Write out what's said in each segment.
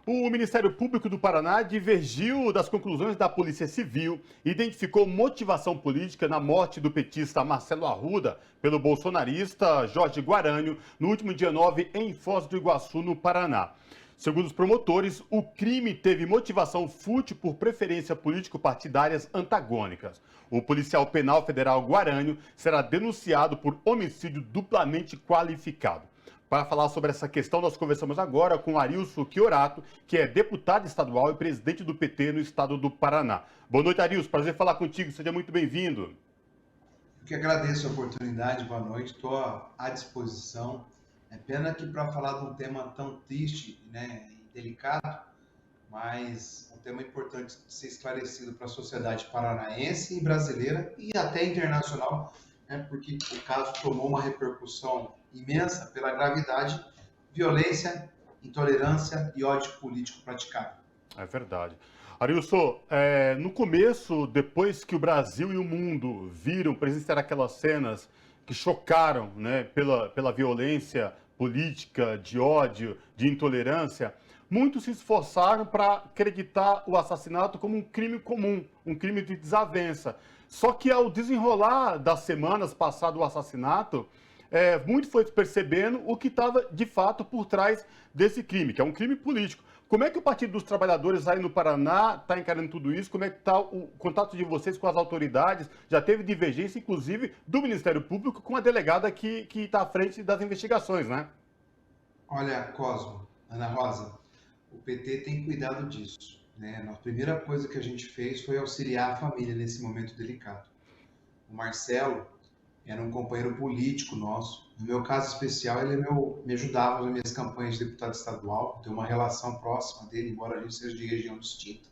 O Ministério Público do Paraná divergiu das conclusões da Polícia Civil e identificou motivação política na morte do petista Marcelo Arruda pelo bolsonarista Jorge Guarânio no último dia 9 em Foz do Iguaçu, no Paraná. Segundo os promotores, o crime teve motivação fútil por preferência político-partidárias antagônicas. O policial penal federal Guarânio será denunciado por homicídio duplamente qualificado. Para falar sobre essa questão, nós conversamos agora com Arilson Chiorato, que é deputado estadual e presidente do PT no estado do Paraná. Boa noite, Arilson. Prazer falar contigo. Seja muito bem-vindo. Eu que agradeço a oportunidade. Boa noite. Estou à disposição. É pena que para falar de um tema tão triste, né, e delicado, mas um tema importante de ser esclarecido para a sociedade paranaense e brasileira e até internacional, né, porque o caso tomou uma repercussão imensa pela gravidade, violência, intolerância e ódio político praticado. É verdade. Arilson, no começo, depois que o Brasil e o mundo viram, presenciaram aquelas cenas que chocaram, né, pela violência política, de ódio, de intolerância, muitos se esforçaram para acreditar o assassinato como um crime comum, um crime de desavença. Só que ao desenrolar das semanas passado o assassinato, muito foi percebendo o que estava de fato por trás desse crime, que é um crime político. Como é que o Partido dos Trabalhadores aí no Paraná está encarando tudo isso? Como é que está o contato de vocês com as autoridades? Já teve divergência, inclusive, do Ministério Público com a delegada que está à frente das investigações, né? Olha, Cosmo, Ana Rosa, o PT tem cuidado disso, né? A primeira coisa que a gente fez foi auxiliar a família nesse momento delicado. O Marcelo era um companheiro político nosso. No meu caso especial, ele me ajudava nas minhas campanhas de deputado estadual. Tenho uma relação próxima dele, embora a gente seja de região distinta,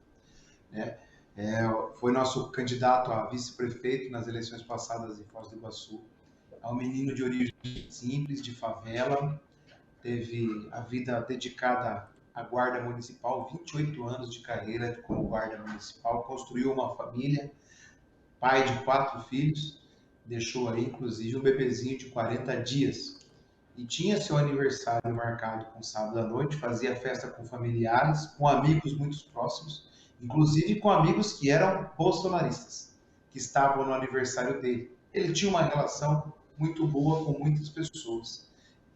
né? Foi nosso candidato a vice-prefeito nas eleições passadas em Foz do Iguaçu. É um menino de origem simples, de favela, teve a vida dedicada à guarda municipal, 28 anos de carreira como guarda municipal, construiu uma família, pai de 4 filhos, deixou aí, inclusive, um bebezinho de 40 dias. E tinha seu aniversário marcado com sábado à noite, fazia festa com familiares, com amigos muito próximos, inclusive com amigos que eram bolsonaristas, que estavam no aniversário dele. Ele tinha uma relação muito boa com muitas pessoas.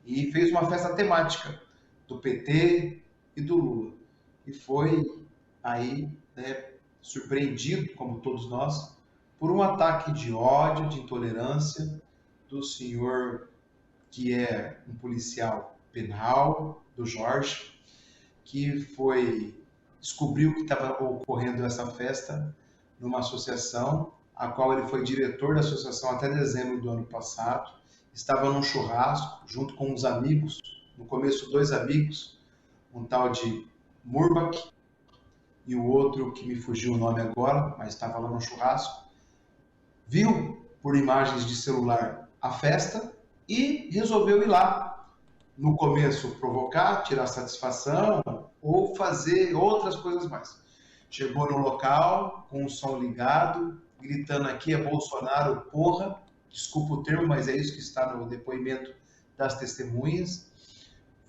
E fez uma festa temática do PT e do Lula. E foi aí, né, surpreendido, como todos nós, por um ataque de ódio, de intolerância do senhor que é um policial penal, do Jorge, que descobriu que estava ocorrendo essa festa numa associação, a qual ele foi diretor da associação até dezembro do ano passado, estava num churrasco junto com uns amigos, no começo 2 amigos, um tal de Murbach e o outro que me fugiu o nome agora, mas estava lá no churrasco, viu por imagens de celular a festa e resolveu ir lá. No começo provocar, tirar satisfação ou fazer outras coisas mais. Chegou no local com o som ligado, gritando aqui é Bolsonaro, porra. Desculpa o termo, mas é isso que está no depoimento das testemunhas.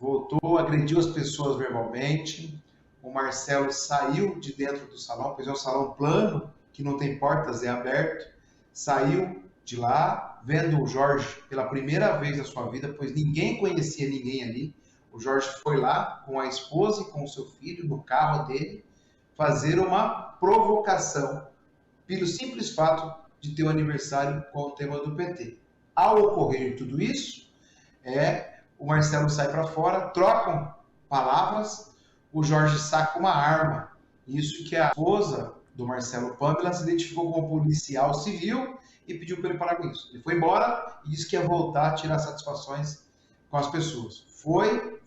Voltou, agrediu as pessoas verbalmente. O Marcelo saiu de dentro do salão, pois é um salão plano, que não tem portas, é aberto. Saiu de lá, vendo o Jorge pela primeira vez na sua vida, pois ninguém conhecia ninguém ali. O Jorge foi lá com a esposa e com o seu filho, no carro dele, fazer uma provocação, pelo simples fato de ter um aniversário com o tema do PT. Ao ocorrer tudo isso, o Marcelo sai para fora, trocam palavras, o Jorge saca uma arma. Isso que a esposa do Marcelo, Pamela, se identificou como policial civil e pediu para ele parar com isso. Ele foi embora e disse que ia voltar a tirar satisfações com as pessoas.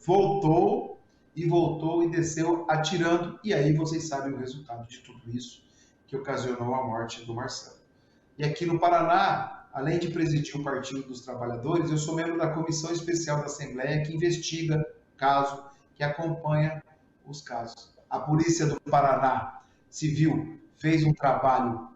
Voltou e desceu atirando. E aí vocês sabem o resultado de tudo isso que ocasionou a morte do Marcelo. E aqui no Paraná, além de presidir o Partido dos Trabalhadores, eu sou membro da Comissão Especial da Assembleia que investiga o caso, que acompanha os casos. A Polícia do Paraná Civil fez um trabalho,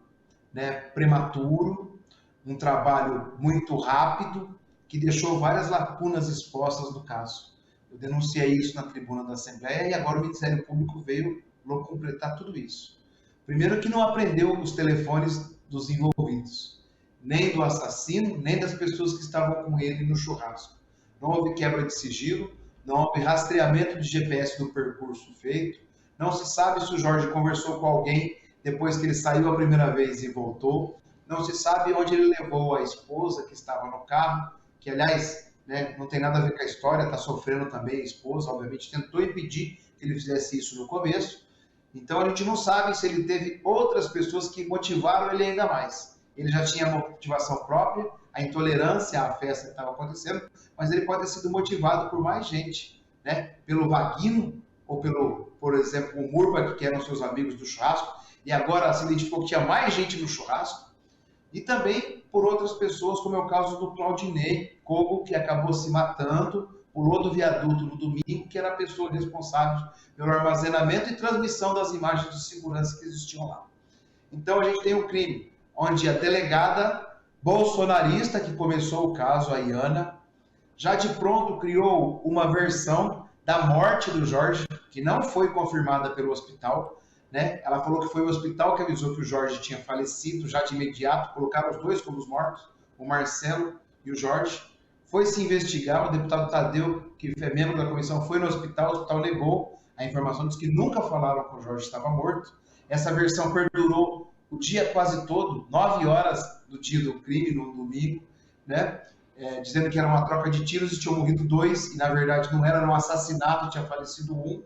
né, prematuro, um trabalho muito rápido, que deixou várias lacunas expostas no caso. Eu denunciei isso na tribuna da Assembleia e agora o Ministério Público veio completar tudo isso. Primeiro que não apreendeu os telefones dos envolvidos, nem do assassino, nem das pessoas que estavam com ele no churrasco. Não houve quebra de sigilo, não houve rastreamento de GPS do percurso feito, não se sabe se o Jorge conversou com alguém depois que ele saiu a primeira vez e voltou, não se sabe onde ele levou a esposa que estava no carro, que, aliás, né, não tem nada a ver com a história, está sofrendo também a esposa, obviamente tentou impedir que ele fizesse isso no começo. Então a gente não sabe se ele teve outras pessoas que motivaram ele ainda mais. Ele já tinha uma motivação própria, a intolerância à festa que estava acontecendo, mas ele pode ter sido motivado por mais gente, né? Pelo Vaguino, ou pelo, por exemplo, o Murba, que eram seus amigos do churrasco, e agora se identificou que tinha mais gente no churrasco, e também por outras pessoas, como é o caso do Claudinei Cogo, que acabou se matando, pulou do viaduto no domingo, que era a pessoa responsável pelo armazenamento e transmissão das imagens de segurança que existiam lá. Então a gente tem um crime onde a delegada bolsonarista que começou o caso, a Iana, já de pronto criou uma versão da morte do Jorge, que não foi confirmada pelo hospital, né? Ela falou que foi o hospital que avisou que o Jorge tinha falecido já de imediato, colocaram os dois como os mortos, o Marcelo e o Jorge. Foi se investigar, o deputado Tadeu, que é membro da comissão, foi no hospital, o hospital negou a informação, disse que nunca falaram que o Jorge estava morto. Essa versão perdurou o dia quase todo, 9 horas do dia do crime, no domingo, né? Dizendo que era uma troca de tiros e tinham morrido 2, e na verdade não era um assassinato, tinha falecido 1.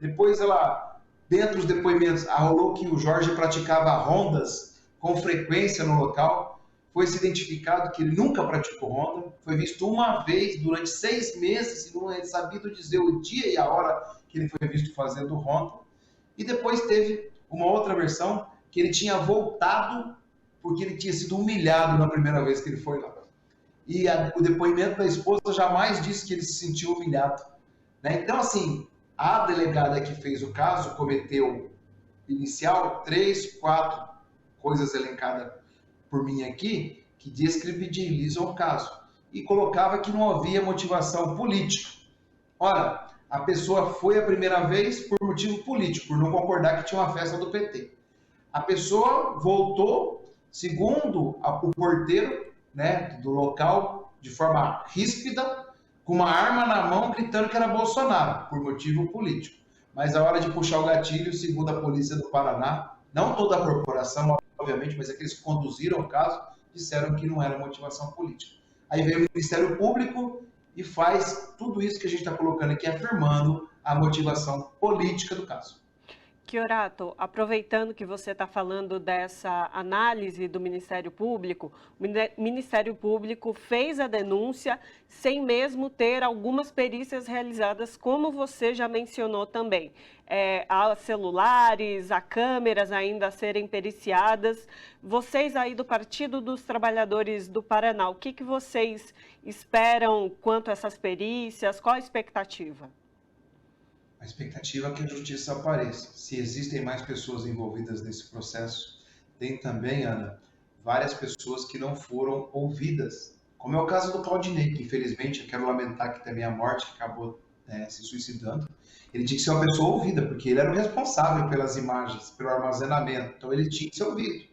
Depois ela, dentro dos depoimentos, rolou que o Jorge praticava rondas com frequência no local. Foi se identificado que ele nunca praticou ronda, foi visto uma vez durante 6 meses, e não é sabido dizer o dia e a hora que ele foi visto fazendo ronda. E depois teve uma outra versão, que ele tinha voltado porque ele tinha sido humilhado na primeira vez que ele foi lá. E o depoimento da esposa jamais disse que ele se sentiu humilhado, né? Então, assim, a delegada que fez o caso cometeu, inicial, 3, 4 coisas elencadas por mim aqui, que descredibilizam o caso. E colocava que não havia motivação política. Ora, a pessoa foi a primeira vez por motivo político, por não concordar que tinha uma festa do PT. A pessoa voltou, segundo o porteiro, né, do local, de forma ríspida, com uma arma na mão, gritando que era Bolsonaro, por motivo político. Mas a hora de puxar o gatilho, segundo a polícia do Paraná, não toda a corporação, obviamente, mas aqueles que conduziram o caso, disseram que não era motivação política. Aí veio o Ministério Público e faz tudo isso que a gente está colocando aqui, afirmando a motivação política do caso. Chiorato, aproveitando que você está falando dessa análise do Ministério Público, o Ministério Público fez a denúncia sem mesmo ter algumas perícias realizadas, como você já mencionou também. Há celulares, há câmeras ainda a serem periciadas. Vocês aí do Partido dos Trabalhadores do Paraná, o que vocês esperam quanto a essas perícias? Qual a expectativa? A expectativa é que a justiça apareça. Se existem mais pessoas envolvidas nesse processo, tem também, Ana, várias pessoas que não foram ouvidas. Como é o caso do Claudinei, que infelizmente, eu quero lamentar que também a morte, que acabou se suicidando. Ele tinha que ser uma pessoa ouvida, porque ele era o responsável pelas imagens, pelo armazenamento. Então ele tinha que ser ouvido,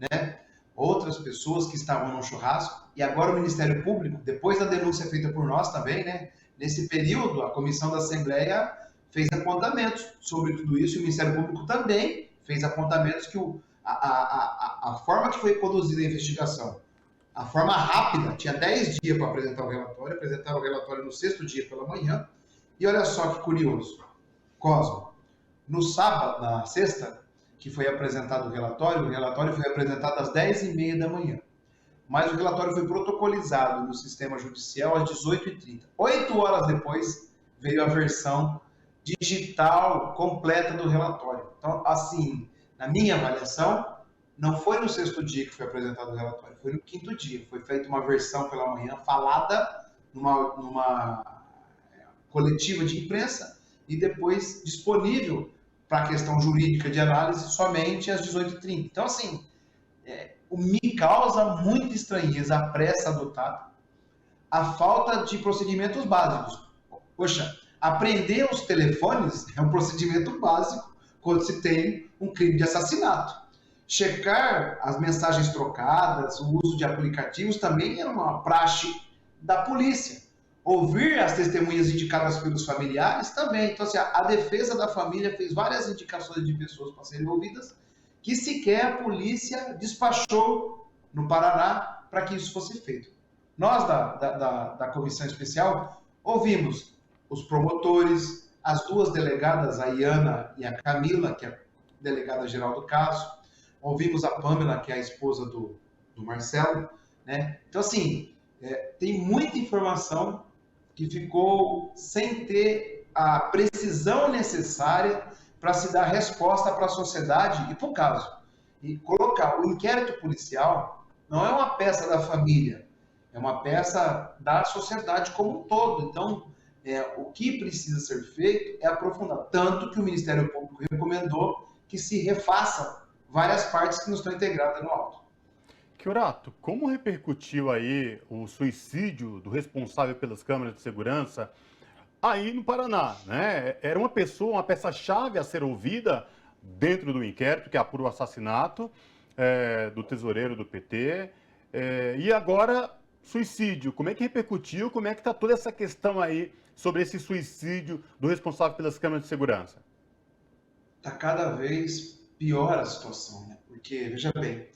né? Outras pessoas que estavam no churrasco, e agora o Ministério Público, depois da denúncia feita por nós também, né? Nesse período, a comissão da Assembleia fez apontamentos sobre tudo isso, e o Ministério Público também fez apontamentos que a forma que foi conduzida a investigação, a forma rápida, tinha 10 dias para apresentar o relatório, apresentaram o relatório no 6º dia pela manhã, e olha só que curioso, Cosmo, no sábado, na sexta, que foi apresentado o relatório foi apresentado às 10h30 da manhã, mas o relatório foi protocolizado no sistema judicial às 18h30. 8 horas depois veio a versão digital completa do relatório. Então, assim, na minha avaliação, não foi no 6º dia que foi apresentado o relatório, foi no 5º dia. Foi feita uma versão pela manhã, falada numa coletiva de imprensa e depois disponível para a questão jurídica de análise somente às 18h30. Então, assim, me causa muita estranheza a pressa adotada, a falta de procedimentos básicos. Poxa, Apreender os telefones é um procedimento básico quando se tem um crime de assassinato. Checar as mensagens trocadas, o uso de aplicativos também é uma praxe da polícia. Ouvir as testemunhas indicadas pelos familiares também. Então, assim, a defesa da família fez várias indicações de pessoas para serem ouvidas que sequer a polícia despachou no Paraná para que isso fosse feito. Nós, da Comissão Especial, ouvimos os promotores, as duas delegadas, a Iana e a Camila, que é a delegada-geral do caso, ouvimos a Pamela, que é a esposa do Marcelo, né? Então, assim, tem muita informação que ficou sem ter a precisão necessária para se dar resposta para a sociedade e para o caso. E colocar o inquérito policial não é uma peça da família, é uma peça da sociedade como um todo. Então, o que precisa ser feito é aprofundar. Tanto que o Ministério Público recomendou que se refaçam várias partes que não estão integradas no auto. Chiorato, como repercutiu aí o suicídio do responsável pelas câmeras de segurança aí no Paraná, né? Era uma pessoa, uma peça-chave a ser ouvida dentro do inquérito que apura o assassinato do tesoureiro do PT. E agora, suicídio. Como é que repercutiu? Como é que está toda essa questão aí sobre esse suicídio do responsável pelas câmeras de segurança? Está cada vez pior a situação, né? Porque, veja bem,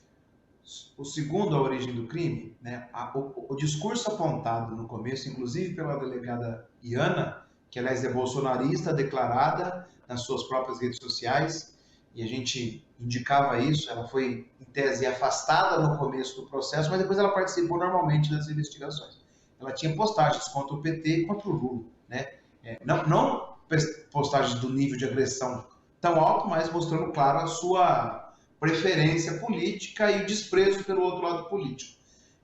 o segundo a origem do crime, né, o discurso apontado no começo, inclusive pela delegada Iana, que aliás é bolsonarista declarada nas suas próprias redes sociais, e a gente indicava isso, ela foi, em tese, afastada no começo do processo, mas depois ela participou normalmente das investigações. Ela tinha postagens contra o PT e contra o Lula, né? Não postagens do nível de agressão tão alto, mas mostrando, claro, a sua preferência política e o desprezo pelo outro lado político.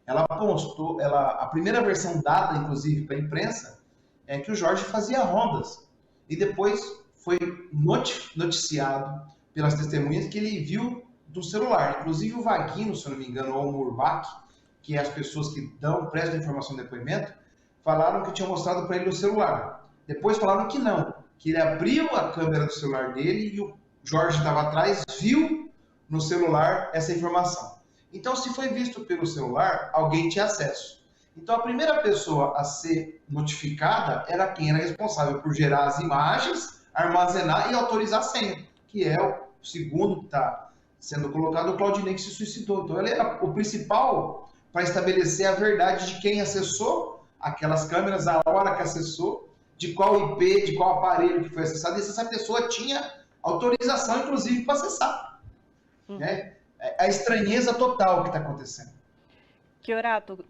Ela postou, a primeira versão dada, inclusive, para a imprensa, é que o Jorge fazia rondas. E depois foi noticiado pelas testemunhas que ele viu do celular. Inclusive o Vaguinho, se eu não me engano, ou o Murbach, que é as pessoas que prestam informação de depoimento, falaram que tinham mostrado para ele o celular. Depois falaram que não, que ele abriu a câmera do celular dele e o Jorge estava atrás, viu no celular essa informação. Então, se foi visto pelo celular, alguém tinha acesso. Então, a primeira pessoa a ser notificada era quem era responsável por gerar as imagens, armazenar e autorizar a senha, que é o segundo que está sendo colocado, o Claudinei, que se suicidou. Então, ele era o principal para estabelecer a verdade de quem acessou aquelas câmeras, a hora que acessou, de qual IP, de qual aparelho que foi acessado, e se essa pessoa tinha autorização, inclusive, para acessar. Né? A estranheza total que está acontecendo. Chiorato,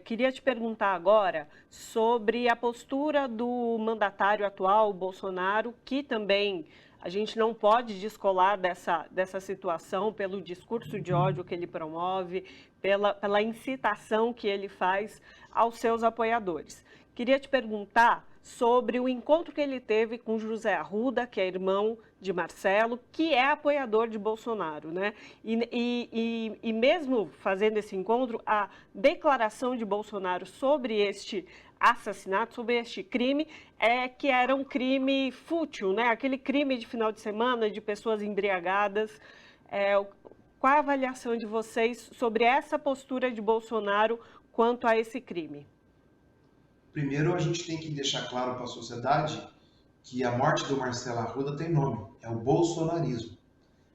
queria te perguntar agora sobre a postura do mandatário atual, Bolsonaro, que também a gente não pode descolar dessa situação pelo discurso de ódio que ele promove, pela incitação que ele faz aos seus apoiadores. Queria te perguntar sobre o encontro que ele teve com José Arruda, que é irmão de Marcelo, que é apoiador de Bolsonaro, né? E mesmo fazendo esse encontro, a declaração de Bolsonaro sobre este assassinato, sobre este crime, é que era um crime fútil, né? Aquele crime de final de semana, de pessoas embriagadas. Qual a avaliação de vocês sobre essa postura de Bolsonaro quanto a esse crime? Primeiro, a gente tem que deixar claro para a sociedade que a morte do Marcelo Arruda tem nome, é o bolsonarismo.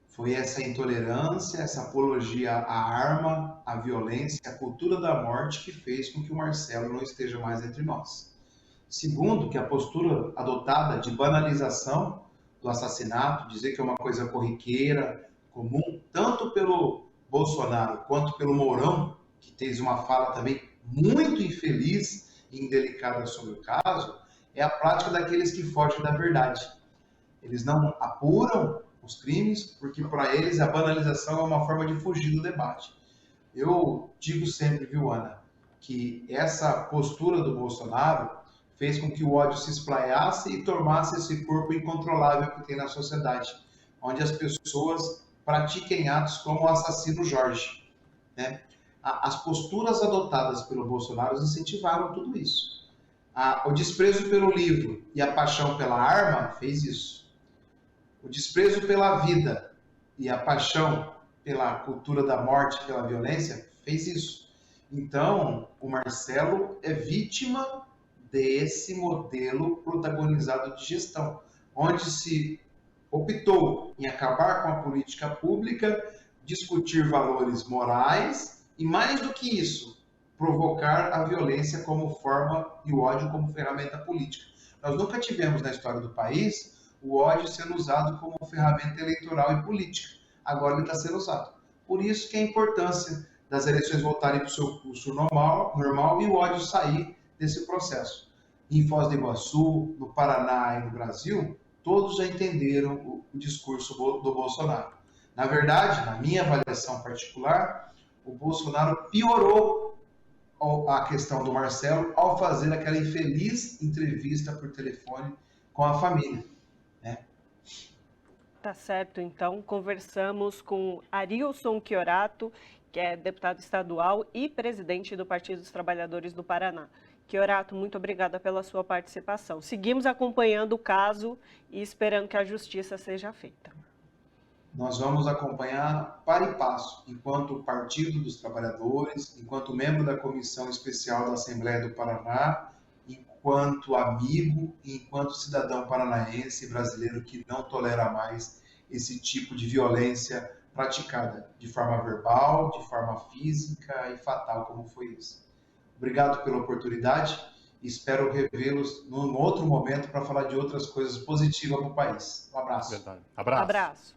Foi essa intolerância, essa apologia à arma, à violência, à cultura da morte que fez com que o Marcelo não esteja mais entre nós. Segundo, que a postura adotada de banalização do assassinato, dizer que é uma coisa corriqueira, comum, tanto pelo Bolsonaro quanto pelo Mourão, que fez uma fala também muito infeliz e indelicada sobre o caso, é a prática daqueles que fogem da verdade. Eles não apuram os crimes, porque para eles a banalização é uma forma de fugir do debate. Eu digo sempre, viu, Ana, que essa postura do Bolsonaro fez com que o ódio se espraiasse e tornasse esse corpo incontrolável que tem na sociedade, onde as pessoas pratiquem atos como o assassino Jorge, né? As posturas adotadas pelo Bolsonaro incentivaram tudo isso. O desprezo pelo livro e a paixão pela arma fez isso. O desprezo pela vida e a paixão pela cultura da morte, pela violência, fez isso. Então, o Marcelo é vítima desse modelo protagonizado de gestão, onde se optou em acabar com a política pública, discutir valores morais e, mais do que isso, provocar a violência como forma e o ódio como ferramenta política. Nós nunca tivemos na história do país o ódio sendo usado como ferramenta eleitoral e política. Agora ele está sendo usado. Por isso que a importância das eleições voltarem para o seu curso normal e o ódio sair desse processo. Em Foz do Iguaçu, no Paraná e no Brasil, todos já entenderam o discurso do Bolsonaro. Na verdade, na minha avaliação particular, o Bolsonaro piorou a questão do Marcelo ao fazer aquela infeliz entrevista por telefone com a família. Tá certo, então conversamos com Arilson Chiorato, que é deputado estadual e presidente do Partido dos Trabalhadores do Paraná. Chiorato, muito obrigada pela sua participação. Seguimos acompanhando o caso e esperando que a justiça seja feita. Nós vamos acompanhar para e passo, enquanto Partido dos Trabalhadores, enquanto membro da Comissão Especial da Assembleia do Paraná, enquanto amigo e enquanto cidadão paranaense brasileiro que não tolera mais esse tipo de violência praticada de forma verbal, de forma física e fatal como foi isso. Obrigado pela oportunidade e espero revê-los num outro momento para falar de outras coisas positivas para o país. Um abraço. Verdade. Abraço. Abraço.